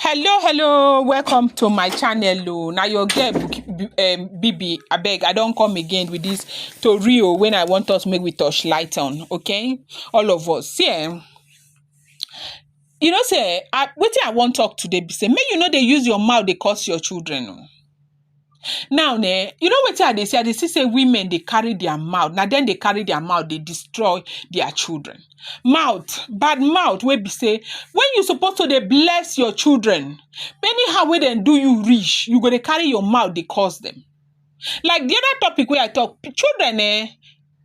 Hello, welcome to my channel. Now your girl Bibi, abeg, I don't come again with this tutorial when I want us make we touch light on, okay? All of us. See, you know, say, wetin I want talk today be say, make you know they use your mouth, they curse your children. Oh. Now, you know what I dey say? I dey see say women they carry their mouth. Now then they carry their mouth, they destroy their children. Mouth, bad mouth, where be say when you supposed to they bless your children, anyhow where they do you reach, you go to carry your mouth, they curse them. Like the other topic where I talk, children,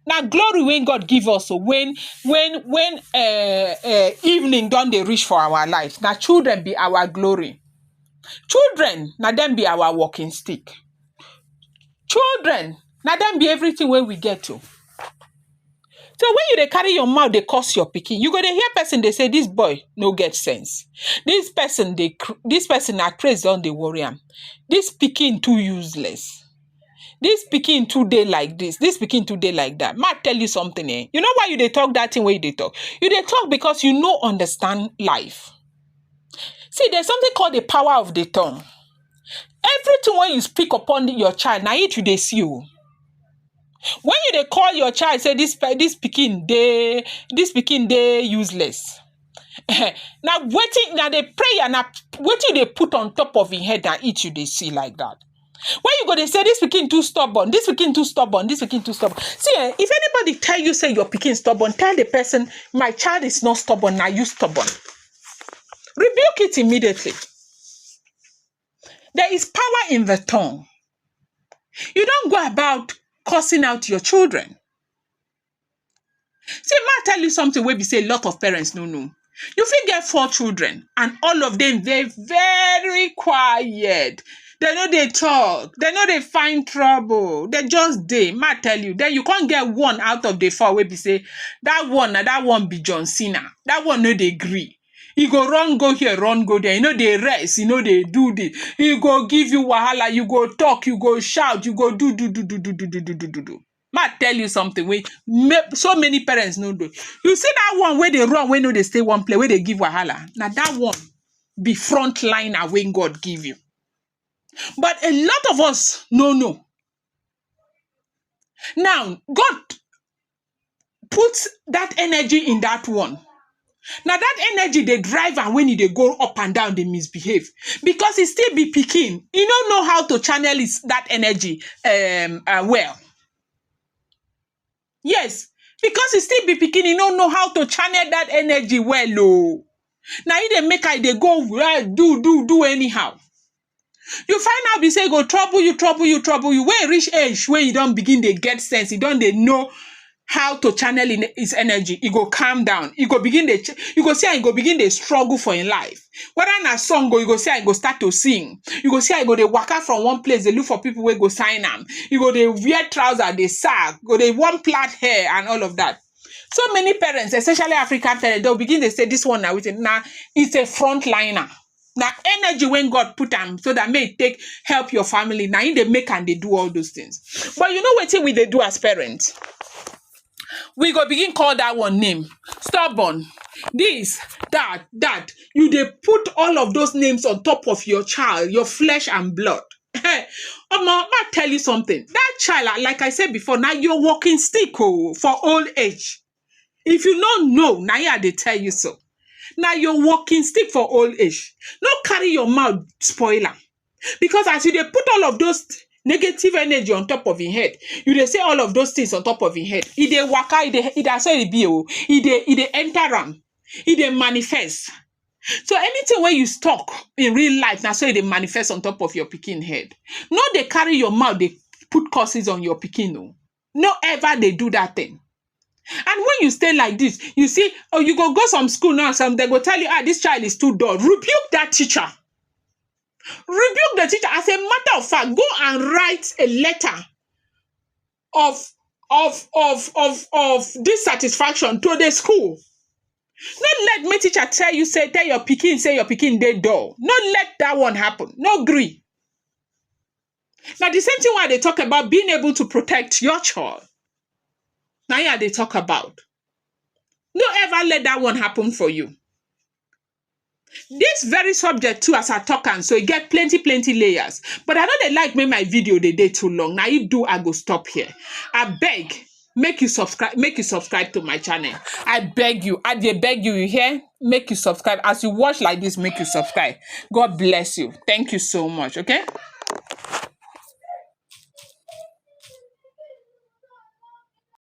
now glory when God give us. So when evening done they reach for our lives. Now children be our glory. Children, now them be our walking stick. Children, now them be everything where we get to. So when you they carry your mouth, they curse your pikin. You go to hear person they say this boy no get sense. This person are crazy on the worry am. This pikin too useless. This pikin too day like this. This pikin too day like that. Ma tell you something, You know why you they talk that thing where you they talk? You they talk because you no understand life. See, there's something called the power of the tongue. Everything when you speak upon your child, now it you they see you. When you they call your child, say this pikin they useless. Now waiting, now they pray and waiting they put on top of your head and eat you they see like that. When you go, they say this pikin too stubborn, this pikin too stubborn, this pikin too stubborn. See, if anybody tell you say your pikin stubborn, tell the person my child is not stubborn, now you stubborn. Rebuke it immediately. There is power in the tongue. You don't go about cursing out your children. See, ma tell you something where we say a lot of parents no. You fit get 4 children and all of them they're very quiet. They know they talk. They know they find trouble. They just dey. Ma tell you. Then you can't get one out of the 4 where we say that one be John Cena. That one no they agree. He go run, go here, run, go there. You know they rest. You know they do this. He go give you wahala. You go talk. You go shout. You go do. Ma tell you something. So many parents know do. You see that one where they run, where no they stay one place, where they give wahala. Now that one be front liner when God give you. But a lot of us no. Now God puts that energy in that one. Now that energy they drive and when they go up and down they misbehave because it still be Pikin. You don't know how to channel that energy well. Yes, because it still be Pikin. You don't know how to channel that energy well. Oh. Now they make they go do anyhow. You find out they say go trouble you. When you reach age where you don't begin they get sense, you don't they know how to channel in his energy. You go calm down. You go begin you go see how you go begin they struggle for in life. Whether na song go, you go see how you go start to sing. You go see how you go they walk out from one place, they look for people where go sign them. You go they wear trousers, they sag, go they one plait hair and all of that. So many parents, especially African parents, they'll begin they say this one now it's a frontliner. Now energy when God put them so that may take help your family. Now in they make and they do all those things. But you know what thing we they do as parents? We go begin call that one name. Stubborn. This, that. You they put all of those names on top of your child, your flesh and blood. Hey, I'ma tell you something. That child, like I said before, now you're walking stick for old age. If you don't know, now yeah, they tell you so. Now you're walking stick for old age. Not carry your mouth spoiler. Because as you they put all of those negative energy on top of your head, you they say all of those things on top of your head. It they waka, it that's how it be. It they enter them. It they manifest. So anything where you talk in real life, now so it they manifest on top of your Pikin head. No, they carry your mouth, they put curses on your Pikin. No ever they do that thing. And when you stay like this, you see, you go some school now, they go tell you, this child is too dull. Rebuke that teacher. Rebuke the teacher. As a matter of fact, go and write a letter of dissatisfaction to the school. Not let my teacher tell your Pikin they dull. Not let that one happen. No agree. Now the same thing why they talk about being able to protect your child. Now yeah, they talk about. Don't ever let that one happen for you. This very subject too, as I talk am, so e get plenty layers. But I no dey like make my video dey too long. Now you do, I go stop here. I beg, make you subscribe to my channel. I beg you, I dey beg you, you hear? Make you subscribe. As you watch like this, make you subscribe. God bless you. Thank you so much, okay?